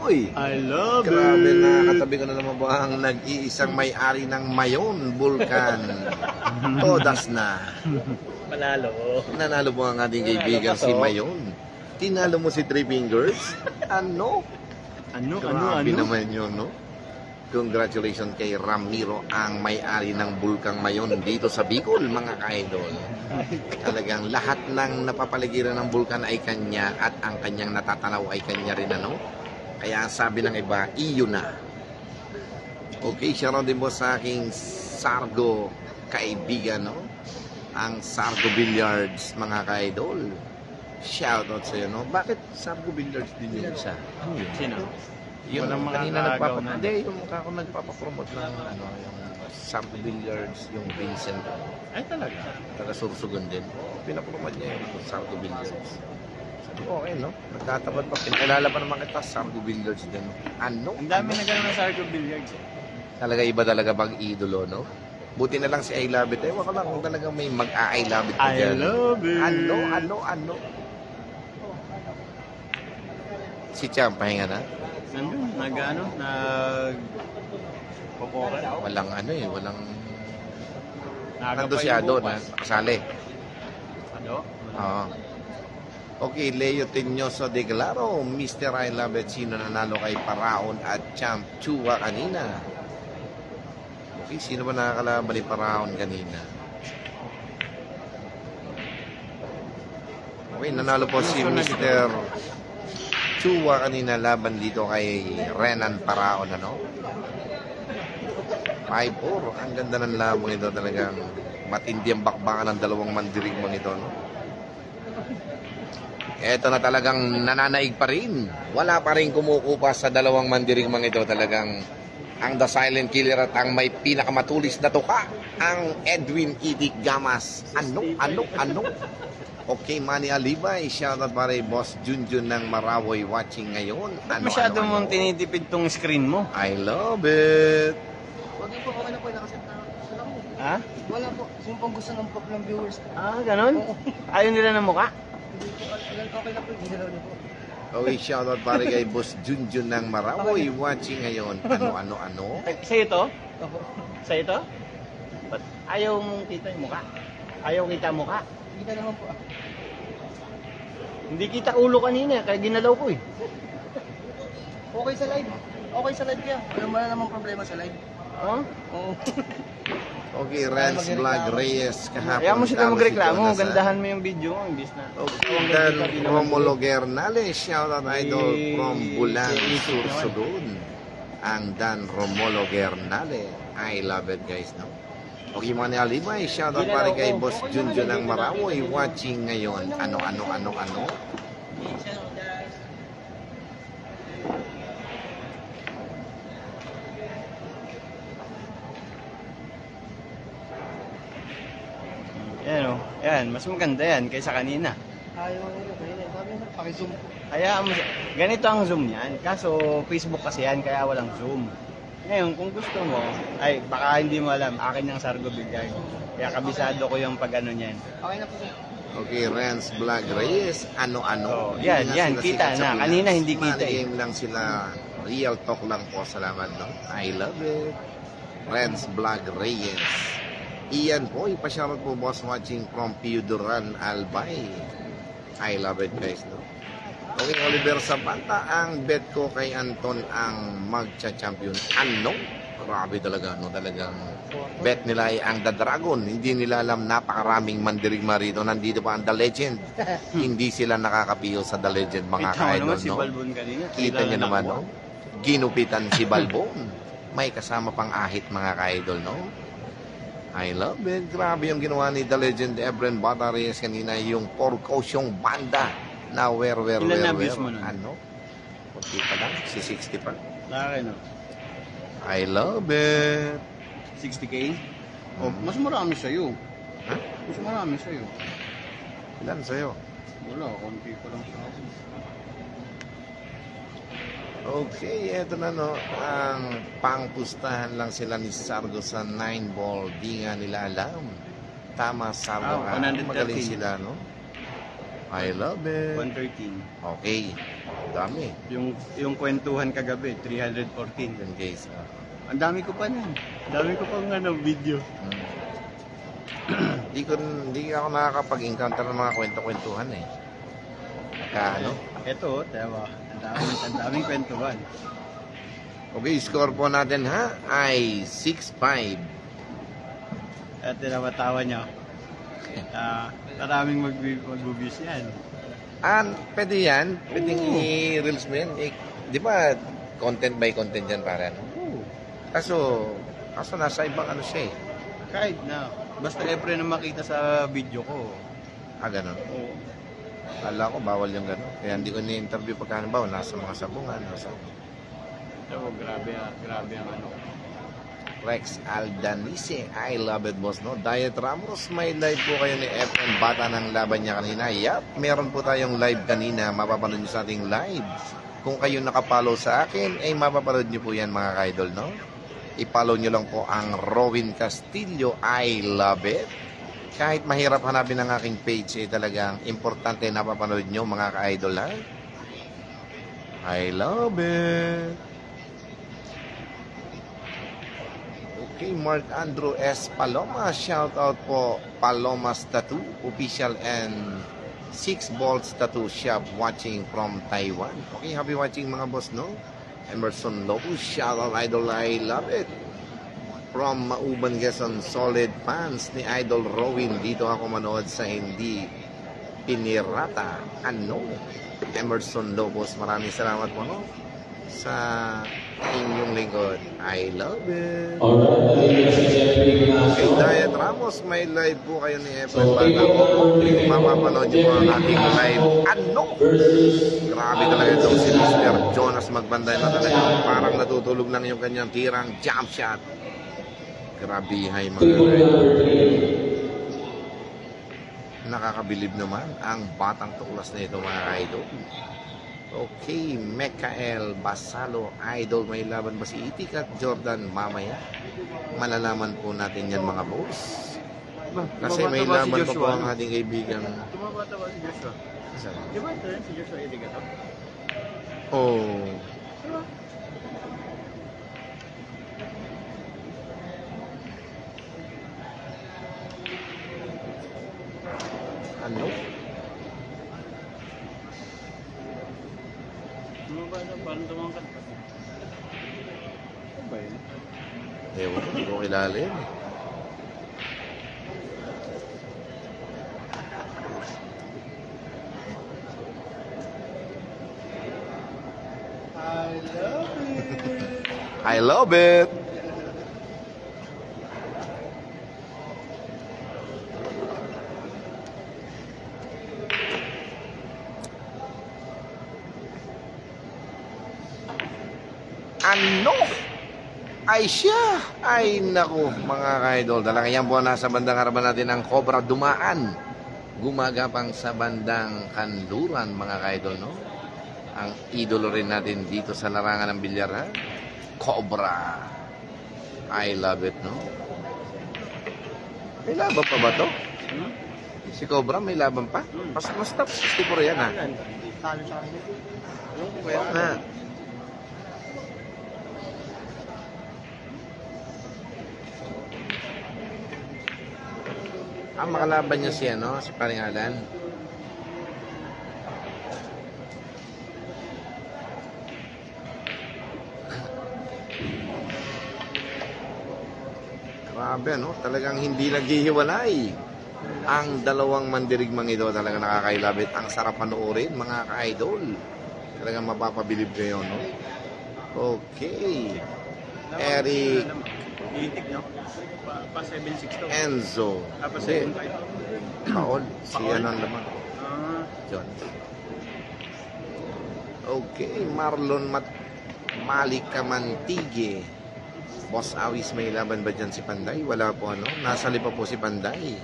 Speaker 1: Uy!
Speaker 3: I love
Speaker 1: Grabe
Speaker 3: it.
Speaker 1: na, katabi ko na naman po ang nag-iisang may-ari ng Mayon Vulcan. Todas na.
Speaker 3: Panalo.
Speaker 1: Nanalo po ang ating kaibigan si Mayon. Tinalo mo si Three Fingers? Ano? Grabe naman yun, no? Congratulations kay Ramiro, ang may-ari ng Bulkang Mayon dito sa Bicol, mga ka-idol. Talagang lahat ng napapaligiran ng Bulkan ay kanya at ang kanyang natatanaw ay kanya rin, ano? Kaya sabi ng iba, iyo na. Okay, shoutout din po sa aking Sargo kaibigan, no? Ang Sargo Billiards, mga ka-idol. Shoutout sa iyo, no? Bakit Sargo Billiards din yung isa?
Speaker 3: Sino?
Speaker 1: Yung
Speaker 2: Walang
Speaker 1: kanina
Speaker 2: makakagaw na.
Speaker 1: Hindi, yung mukha ko nagpapapromote ng ano, yung Sampo Billiards, yung Vincent.
Speaker 2: Ay, talaga?
Speaker 1: Taga Sursugon din. Pinapromote niya yung Sampo Billiards. Sabi ko, okay, no? Nagtatabad pa. Pinalala pa naman kita, Sampo Billiards din. Ano?
Speaker 2: Ang dami na gano'n sa Arco Billiards eh.
Speaker 1: Talaga iba talaga pag idolo, no? Buti na lang si I Love It. Ewan ko lang kung talagang may mag-I Love It pa
Speaker 2: I
Speaker 1: dyan.
Speaker 2: love it.
Speaker 1: Ano? Si Cham, pahinga na?
Speaker 2: Nandun, popokan.
Speaker 1: Walang ano eh, walang...
Speaker 2: Naga
Speaker 1: Nando
Speaker 2: pa
Speaker 1: si
Speaker 2: yung
Speaker 1: Ado na
Speaker 2: bukas.
Speaker 1: nakasali.
Speaker 2: Ano?
Speaker 1: Oo. Okay, Leo Tenyoso de Claro, Mr. I Love It, sino nanalo kay Paraon at Champ Chua kanina? Okay, sino ba nakakalaban ni Paraon kanina? Okay, nanalo po si Mr. Chua kanina laban dito kay Renan Paraon, ano? 5-4. Ang ganda ng labang ito, talagang matindi ang bakbakan ng dalawang mandirigmang ito, no? Ito na talagang nananaig pa rin. Wala pa rin kumukupa sa dalawang mandirigmang ito. Talagang ang The Silent Killer at ang may pinakamatulis na tuka, ang Edwin Idik Gamas. Ano? Okay, Manny Alibay, shoutout pare Boss Junjun ng Marawoy watching ngayon.
Speaker 2: Masyado mong tinitipid tong screen mo.
Speaker 1: I love it.
Speaker 3: Huwag po, okay na po. Nakaset na. Gusto lang po.
Speaker 2: Ha?
Speaker 3: Wala po. Yung pang gusto ng pop ng viewers.
Speaker 2: Ah, ganon? Ayaw nila ng mukha?
Speaker 3: Hindi po, okay na po. Hindi na niyo po.
Speaker 1: Okay, shoutout pare kay Boss Junjun ng Marawoy watching ngayon. Ano?
Speaker 2: Sa'yo to?
Speaker 3: Opo.
Speaker 2: Sa'yo to? Ba't ayaw mong kita yung mukha? Ayaw kita mukha?
Speaker 3: Hindi na naman po.
Speaker 2: Hindi kita ulo kanina, kaya ginalaw ko eh.
Speaker 3: Okay sa live. Okay sa live yan. Wala namang problema sa live.
Speaker 2: Huh?
Speaker 3: Oo.
Speaker 1: Okay, Rans Vlog Reyes kahapon.
Speaker 2: Kaya mo sila
Speaker 1: talo si
Speaker 2: magreklamo,
Speaker 1: Jonas, ha?
Speaker 2: gandahan mo yung video mo, imbis na.
Speaker 1: Okay, Dan Romulo Gernales, shoutout idol from Bulan, Sursugun. Ang Dan Romulo Gernales. I love it guys, no? Okay, Manny Alibay, shoutout pare kay Boss Junjun ng Marawoy watching ngayon. Ano?
Speaker 2: Yan o, yan, mas maganda yan kaysa kanina.
Speaker 3: Ayaw nyo. Kaya sabi na, pakizoom po.
Speaker 2: Kaya ganito ang zoom niyan, kaso Facebook kasi yan, kaya walang zoom. Ngayon, kung gusto mo, ay baka hindi mo alam, akin yung Sargo Bigay. Kaya kabisado ko yung pag-ano niyan.
Speaker 3: Okay na po.
Speaker 1: Okay, Rans Vlog Reyes, ano?
Speaker 2: Oh,
Speaker 1: Hindi
Speaker 2: yan,
Speaker 1: nga
Speaker 2: yan,
Speaker 1: sila
Speaker 2: kita
Speaker 1: sikat sa
Speaker 2: na.
Speaker 1: Pinas.
Speaker 2: Kanina hindi kita
Speaker 1: Money
Speaker 2: eh.
Speaker 1: game lang sila. Real talk lang po. Salamat, no? I love it. Rans Vlog Reyes. Iyan po, ipasyarat po boss watching from Piuduran, Albay. I love it guys, no? Okay, Oliver Zapata, ang bet ko kay Anton ang magcha-champion. Ano? Grabe talaga, no? Talagang bet nila ay ang The Dragon. Hindi nila alam napakaraming mandirigma rito. Nandito pa ang The Legend. Hindi sila nakakapiyo sa The Legend, mga
Speaker 2: Kita mo
Speaker 1: ka-idol,
Speaker 2: naman si
Speaker 1: no?
Speaker 2: Balbon kanina.
Speaker 1: Kita
Speaker 2: kilala
Speaker 1: nyo
Speaker 2: na
Speaker 1: naman,
Speaker 2: ako.
Speaker 1: no? Ginupitan si Balbon. May kasama pang ahit, mga ka-idol, no? I love it. Grabe yung ginawa ni The Legend Efren Batares kanina, yung Porcosyong banda na
Speaker 2: Ilan na views mo nun?
Speaker 1: Ano? Kunti pa lang, si 60 pa.
Speaker 2: Sa akin, no?
Speaker 1: I love it.
Speaker 2: 60K? Oh,
Speaker 1: Hmm.
Speaker 2: mas marami sa'yo.
Speaker 1: Ha?
Speaker 2: Mas marami sa'yo.
Speaker 1: Ilan sa'yo?
Speaker 2: Wala, konti pa lang sa akin.
Speaker 1: Okay, eto na no. Ang pangpustahan lang sila ni Sargo sa 9-ball. Di nga nila alam. Tama, Sargo.
Speaker 2: Ah, 113.
Speaker 1: Magaling sila, no? I love it.
Speaker 2: 113.
Speaker 1: Okay. Dami.
Speaker 2: Yung kwentuhan kagabi, 314.
Speaker 1: Yun guys.
Speaker 2: Ang dami ko pa nun. Dami ko pang video.
Speaker 1: Hindi ako nakakapag-encounter ng mga kwento-kwentuhan eh. Ano?
Speaker 2: Ito, diba? Ang daming kwentuhan.
Speaker 1: Okay, score po natin ha ay 6-5.
Speaker 2: At tinawatawa nyo. Maraming mag-views yan.
Speaker 1: Pwede yan. Pwedeng i-reels mo yan. Di ba, content by content yan para ano? Kaso nasa ibang ano siya eh.
Speaker 2: Kahit na. Basta every na makita sa video ko.
Speaker 1: Ganun.
Speaker 2: Oo.
Speaker 1: Kala ko bawal yung gano'n. Kaya hindi ko ni-interview pagka ba, nasa mga sabungan.
Speaker 2: So, grabe ang ano.
Speaker 1: Rex Aldanise, I love it, boss, no? Diet Ramos, may live po kayo ni FN Bata ng laban niya kanina. Yup, meron po tayong live kanina. Mapapanood niyo sa ating live. Kung kayo nakapollow sa akin, ay mapapanood niyo po yan, mga ka-idol, no? I-follow niyo lang po ang Rowin Castillo, I love it. Kahit mahirap hanapin ang aking page, eh talagang importante na mapapanood niyo, mga ka-idol, ha? I love it. Okay, Mark Andrew S. Paloma, shout out po, Paloma's Tattoo, official and 6 Bolts Tattoo Shop watching from Taiwan. Okay, happy watching mga boss, no? Emerson Lopez, shout out Idol, I love it. From Mauban, Quezon, solid fans ni Idol Rowin, dito ako manood sa hindi pinirata. Ano? Emerson Lopez, maraming salamat po, no? Sa inyong lingkod. I love it. Okay, Diet Ramos, may live po kayo ni Efren Bata po. Mapapanood niyo po ang ating live. Ano? Grabe talaga itong si Mr. Jonas Magbanday na talaga. Parang natutulog lang yung kanyang tirang jump shot. Grabe, hay mga nakakabilib naman ang batang tuklas na ito, mga idol. Okay, Mekael Basalo, idol, may laban ba si Itik at Jordan mamaya? Malalaman po natin yan, mga boss. Kasi may laban pa po ang ating kaibigan.
Speaker 2: Tumabata ba si Joshua? Di ba ito rin si Joshua Ediga to?
Speaker 1: Oh. Ano?
Speaker 2: Tumabata, parang tumangkat pa. Ano ba yun?
Speaker 1: Ewan, hindi ko kilala yun. I love it. Ano? Ay siya. Ay naku, mga ka-idol. Talaga yan po nasa bandang harapan natin ang Cobra Dumaan. Gumagapang sa bandang Kanluran, mga ka-idol, no? Ang idolo rin natin dito sa larangan ng bilyar, ha? Cobra. I love it, no? May laban pa ba to? Si Cobra may laban pa? Mas top 64 yan, ha?
Speaker 3: Talo sa kanya.
Speaker 1: Oo nga. Ang makalaban niya si, ano, si Paring Alan. Grabe, no? Talagang hindi naghihiwalay. Ang dalawang mandirigmang ito talaga nakakailabit. Ang sarap panoorin, mga ka-idol. Talagang mapapabilib kayo, no? Okay. Eric
Speaker 2: Itik, no? Pa 7-6 to.
Speaker 1: Enzo.
Speaker 2: Pa
Speaker 1: Hindi.
Speaker 2: 7-5.
Speaker 1: Paol. Si
Speaker 2: Paol?
Speaker 1: ano naman. John. Okay. Marlon Malika Mantigue. Boss Awis, may laban ba dyan si Panday? Wala po, ano? Nasali pa po si Panday.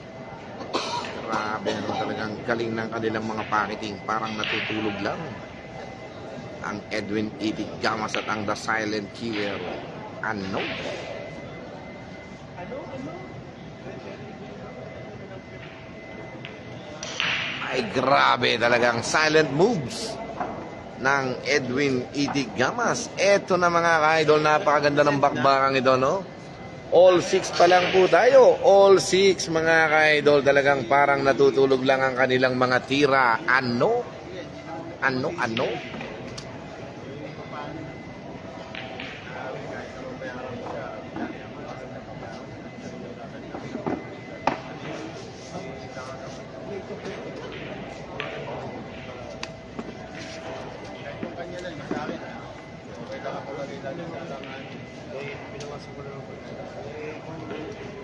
Speaker 1: Grabe, ano, talagang galing ng kanilang mga packaging. Parang natutulog lang. Ang Edwin Itik Gamas at ang The Silent Killer. Ano? Ay, grabe talagang silent moves ng Edwin Itik Gamas. Eto na, mga ka-idol, napakaganda ng bakbakang ito, no? All 6 pa lang po tayo. All 6, mga ka-idol, talagang parang natutulog lang ang kanilang mga tira. Ano? Ano?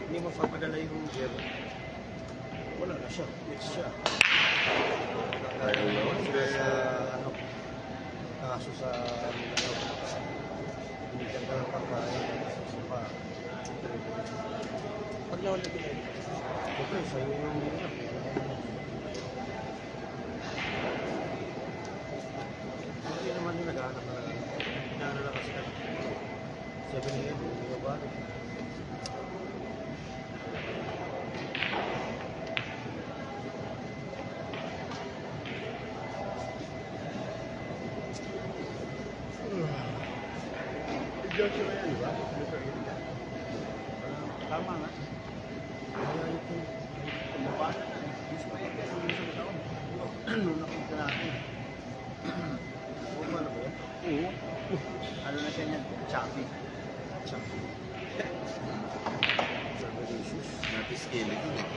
Speaker 3: Hindi mo papadala yung gear. Wala na siya. It's siya. Ano? Kaso sa ganda ng pagkain. Suka. Pag naman na pinay. Okay, sa'yo yung hindi naman yung nag-aanap na inaano na kasi 7 a.m. Hindi ba ba? Diyan siya yan, di ba?
Speaker 2: Tama nga. Kumabasa na. Gusto pa yan ng isang taon. Nung napunta natin.
Speaker 3: Oo, ano ba yan?
Speaker 2: Oo. Ano na siya niyan? Choppy.
Speaker 3: Choppy. Delicious.
Speaker 1: Napiskility eh.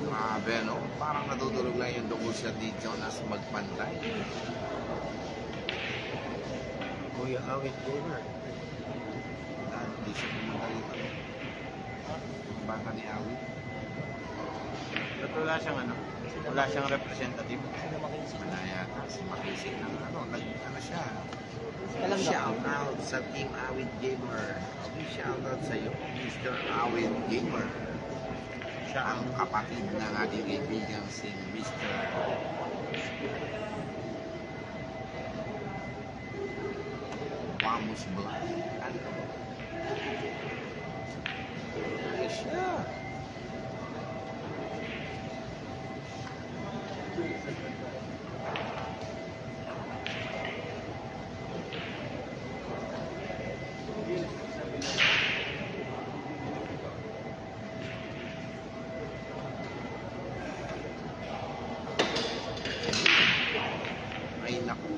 Speaker 1: Grabe, no? Parang natutulog lang yung dugo siya dito na magpantay.
Speaker 3: Kuya Awit Gamer.
Speaker 1: Dahil hindi siya pumunta rito. Baka ni Awit.
Speaker 2: At wala siyang ano? Wala siyang representative.
Speaker 1: Wala yata. Si Makisig ng ano siya.
Speaker 3: Alam na.
Speaker 1: Shout out sa Team Awit Gamer. Shout out sa iyo, Mr. Awit Gamer. Siya ang kapatid ng ating kaibigan si Mr. Vamos Black. Ano? Ay siya. Ay naku.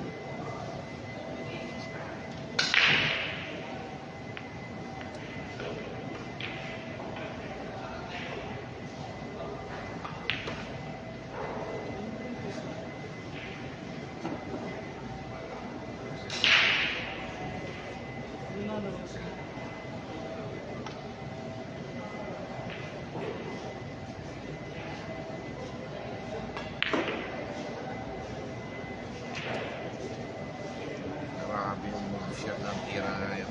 Speaker 1: Grabe yung move shot ng tira na yun.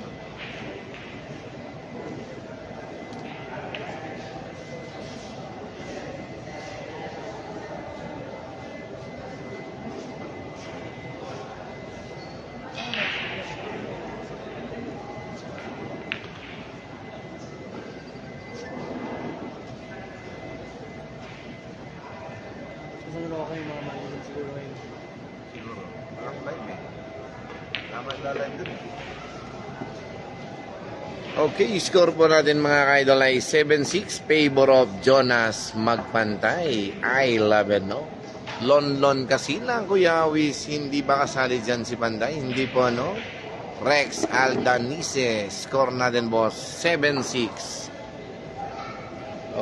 Speaker 3: Susunod ako yung mga manager siguro ngayon.
Speaker 1: Siguro. Walang live eh. Tama live dun eh. Okay, score po natin mga ka-idol ay 7-6. Favor of Jonas Magpantay. I love it, no? Lon kasi lang, Kuya Awis. Hindi ba kasali dyan si Panday? Hindi po, no? Rex Aldanise. Score natin, boss. 7-6.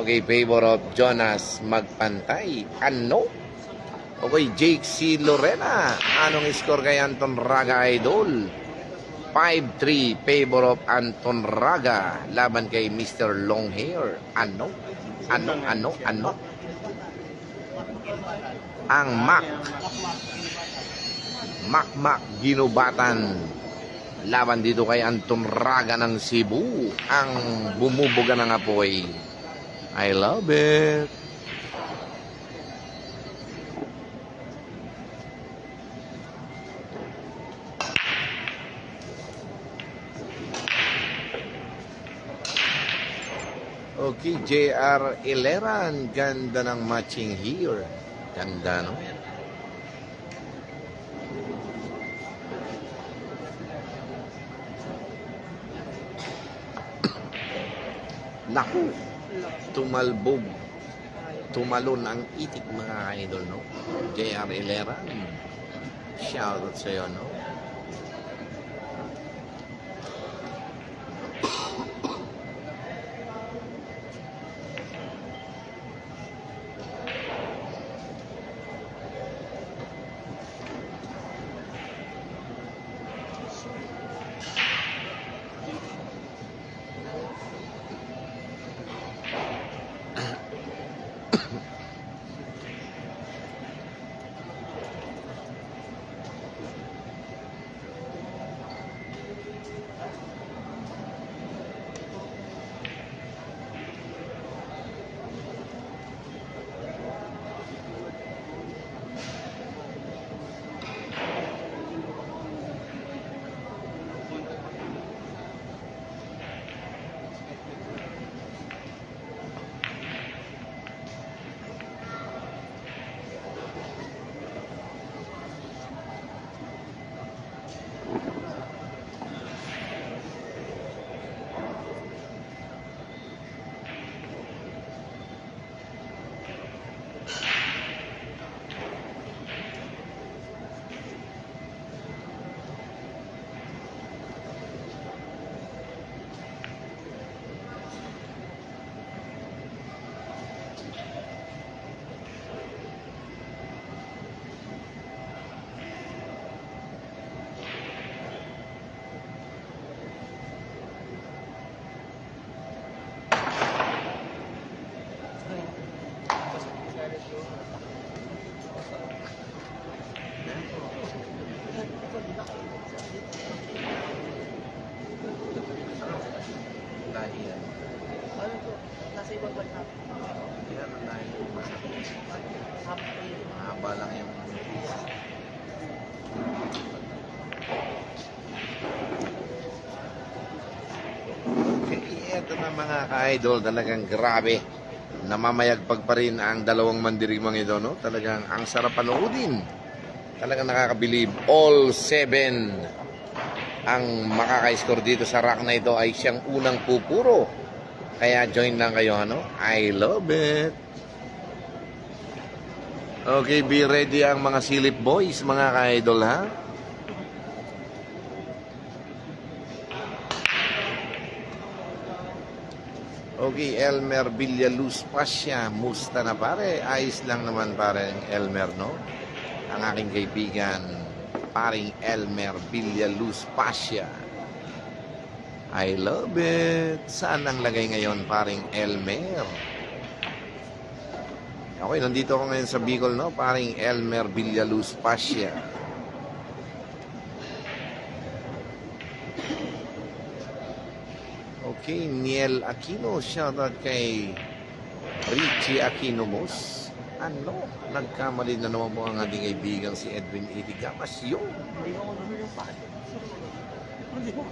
Speaker 1: Okay, favor of Jonas Magpantay. Ano? Okay, Jake C. Lorena. Anong score kay Anton Raga, idol? 5-3, favor of Anton Raga. Laban kay Mr. Longhair. Ano? Ang Mac Ginubatan. Laban dito kay Anton Raga ng Cebu. Ang bumubuga ng apoy. I love it. Okay, JR Ileran. Ganda ng matching here. Ganda, no? Naku, tumalon ang itik mga idol, no? JR Ileran. Shout out sa'yo, no? Yan.
Speaker 3: Ano to? Nasa ibang bansa.
Speaker 1: Yan ang lahat yung masakit. Mahaba lang yung piece. Okay, eto na mga ka-idol, talagang grabe. Namamayagpag pa rin ang dalawang mandirigmang ito, no? Talagang ang sarap panoodin. Talagang nakakabilib. All 7 ang makaka-score dito sa rack na ito ay siyang unang pupuro. Kaya join lang kayo, ano? I love it. Okay, be ready ang mga silip boys, mga ka-idol, ha? Okay, Elmer Villaluz Pasya. Musta na pare? Ayos lang naman pare Elmer, no? Ang aking kaibigan, paring Elmer Villaluz Pasya. I love it. Saan ang lagay ngayon, paring Elmer? Okay, nandito ako ngayon sa Bicol, no? Paring Elmer Villaluz Pasya. Okay, Niel Aquino, shoutout kay Richie Aquino Mos. Ano? Nagkamali na naman po ang ating kaibigan si Edwin Itigamas. Yun.
Speaker 3: Hindi ko ano yung packet. Hindi ko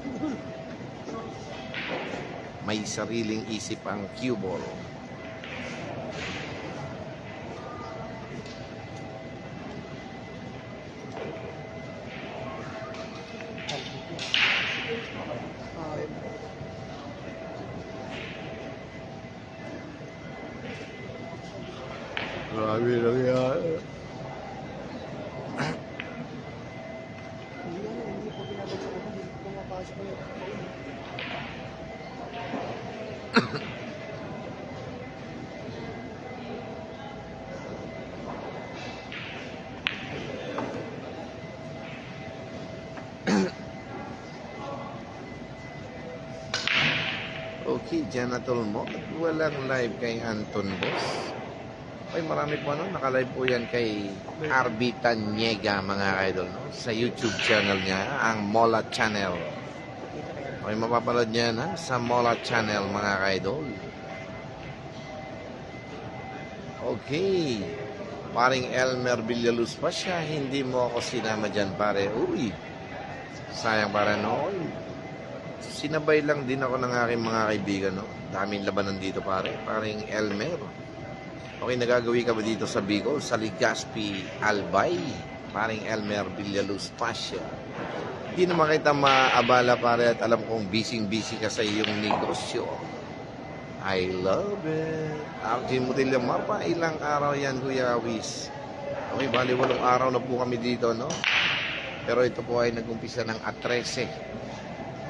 Speaker 1: May sariling isip ang cue ball. Grabe lang yan.
Speaker 3: Hindi ko pinabagsak ko. Hindi ko pumapasok ko yun.
Speaker 1: Okay, Janatol mo. Walang live kay Anton Boss. Ay, marami po ano, naka-live po yan kay RB Tanyega, mga idol, no? Sa YouTube channel niya, ang Mola Channel. Okay, mapapanood niya na sa Mola Channel, mga idol. Okay. Paring Elmer Villaluz pa siya, hindi mo ako sinama dyan, pare. Uy, sayang pare, no? Sinabay lang din ako ng aking mga kaibigan, no? Daming labanan dito, pare. Paring Elmer. Okay, nagagawi ka ba dito sa Bicol? Sa Legazpi, Albay. Paring Elmer Villaluz Pasya. Hindi naman kita maabala, pare, at alam kong busy-busy ka sa iyong negosyo. I love it. Arjun Mutilla Marpa, ilang araw yan, Kuya Awis? Okay, bali 8 araw na po kami dito, no? Pero ito po ay nag-umpisa ng A13.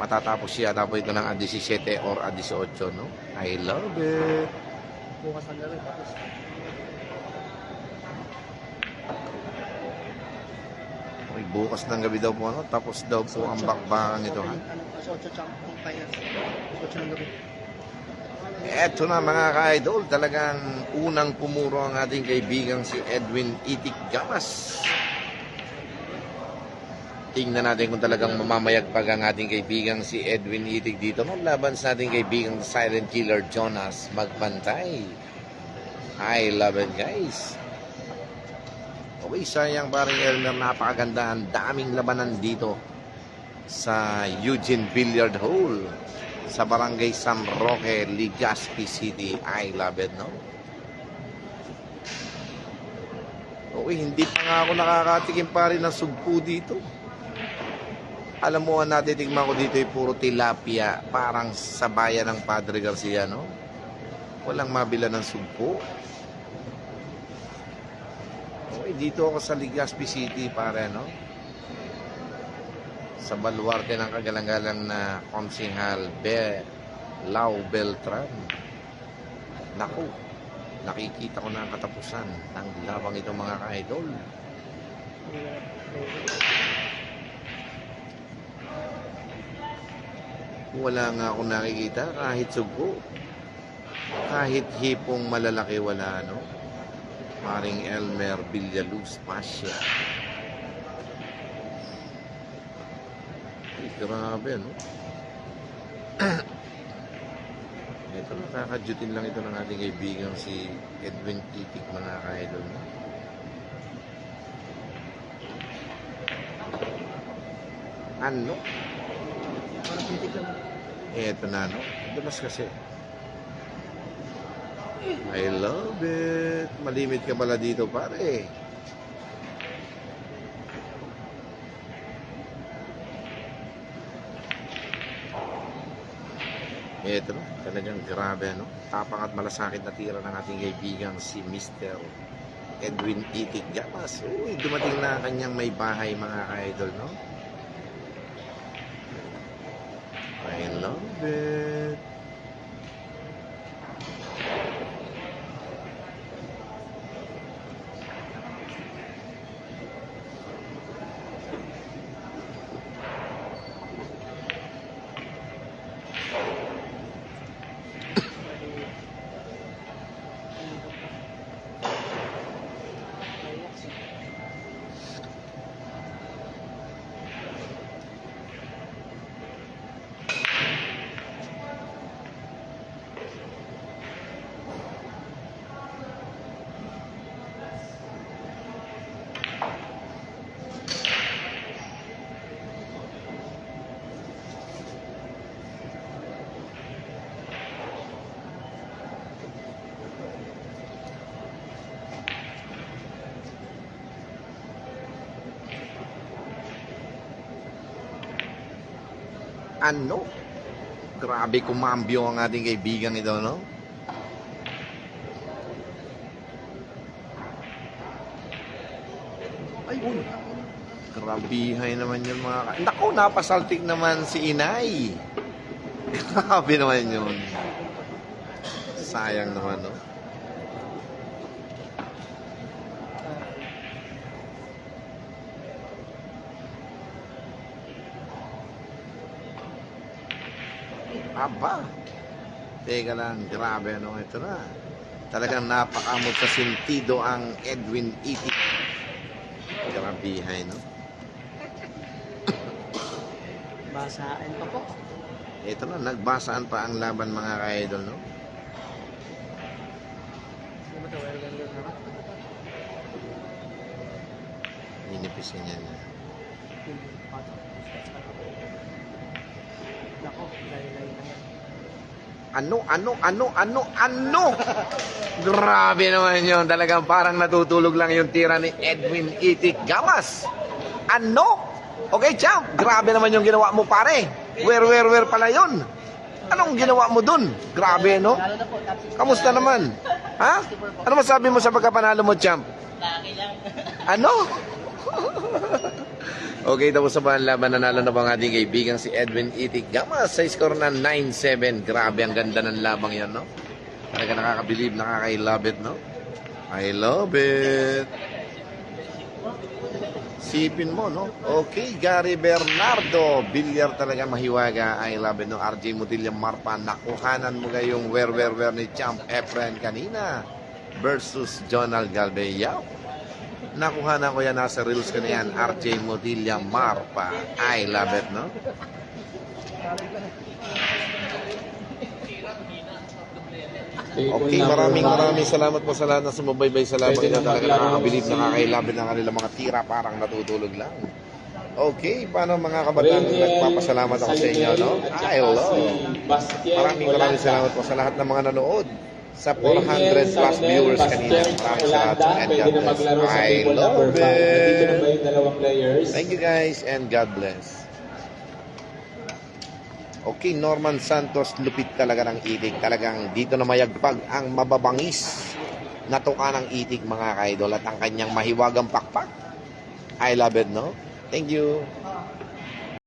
Speaker 1: Matatapos yata po ito ng A17 or A18, no? I love it.
Speaker 3: Bukas ang gabi. Tapos
Speaker 1: Okay, bukas ng gabi daw po, ano? Tapos daw po ang bakbakan ito, ha?
Speaker 3: Sa 8 tsaka kung kaya. 8 ng gabi.
Speaker 1: Eto na mga ka-idol, talagang unang pumuro ang ating kaibigang si Edwin Itik Gamas. Tingnan natin kung talagang mamamayagpag ang ating kaibigang si Edwin Itik dito. Laban sa ating kaibigang Silent Killer Jonas Magbantay. I love it, guys. Okay, sayang paring Elmer, napakaganda. Ang daming labanan dito sa Eugene Billiard Hall sa Barangay San Roque, Legazpi City. I love it, no? Okay, hindi pa nga ako nakakatikim pa rin ng sugpo dito. Alam mo, ang natitigman ko dito ay puro tilapia. Parang sa bayan ng Padre Garcia, no? Walang mabila ng sugpo. Okay, dito ako sa Legazpi City, pare, no? Sa baluarte ng kagalang-galang na Konsehal Lau Beltran. Naku, nakikita ko na ang katapusan ng labang ito, mga ka-idol. Wala nga akong nakikita kahit sugo, kahit hipong malalaki, wala, no? Paring Elmer Villaluz Pasya. Grabe, no? Ito, nakakadyutin lang ito ng ating kaibigan si Edwin Itik, mga ka-idol. Ano?
Speaker 3: Parang titik lang.
Speaker 1: Eto na, no? Dumas kasi. I love it. Malimit ka pala dito, pare. Eto, no? Talagang grabe, no? Tapang at malasakit na tira ng ating kaibigang si Mr. Edwin Itik Gamas. Uy, dumating na ang kanyang may bahay, mga ka-idol, no? I love it. Ano? Grabe kumambyo ang ating kaibigan ito, no? Ayun. Grabihay naman yun, mga Naku, napasaltik naman si Inay. Grabe naman yun. Sayang naman, no? Aba. Teka lang, grabe, no? Ito na. Talagang napakamot sa sentido ang Edwin Itik. Grabihay, no?
Speaker 3: Basaan pa po.
Speaker 1: Ito na, nagbasaan pa ang laban, mga ka-idol, no?
Speaker 3: Hindi mo ito, well ganda na.
Speaker 1: Ninipis niya niya.
Speaker 3: Nako, layo-layo na yan.
Speaker 1: Ano? Grabe naman yun. Talagang parang natutulog lang yung tira ni Edwin Itik Gamas. Ano? Okay, champ. Grabe naman yung ginawa mo, pare. Where pala yun? Anong ginawa mo dun? Grabe, no?
Speaker 3: Lalo na po, top 64.
Speaker 1: Kamusta naman? Ha? Ano masabi mo sa pagkapanalo mo, champ?
Speaker 3: Laki lang.
Speaker 1: Ano? Okay, tapos sa mga laban, nanalo na po ang ating kaibigan si Edwin Itik Gamas sa score na 9-7. Grabe, ang ganda ng labang yan, no? Talaga nakakabilib, nakaka-I love it, no? I love it. Sipin mo, no? Okay, Gary Bernardo. Bilyar talaga mahiwaga. I love it, no? RJ Mutilla Marpa. Nakuhanan mo kayong where ni Champ Efren kanina versus Jonal Galveyao. Nakuhanan ko yan, nasa reels ko na yan. RJ Mutilla Marpa. I love it, no? Okay, maraming salamat po sa lahat na sumubaybay sa laban nila. Talaga nakakabilib, nakakailabit ng kanilang mga tira, parang natutulog lang. Okay, paano mga kabataan? Nagpapasalamat ako sa inyo, no? I love. Maraming salamat po sa lahat ng mga nanood. Sa 400 plus viewers kanina. Maraming salamat and God bless. I love it. Thank you guys and God bless. Okay, Norman Santos, lupit talaga ng Itik. Talagang dito na mayagpag ang mababangis na tuka ng Itik, mga kaidol, at ang kanyang mahiwagang pakpak. I love it, no? Thank you.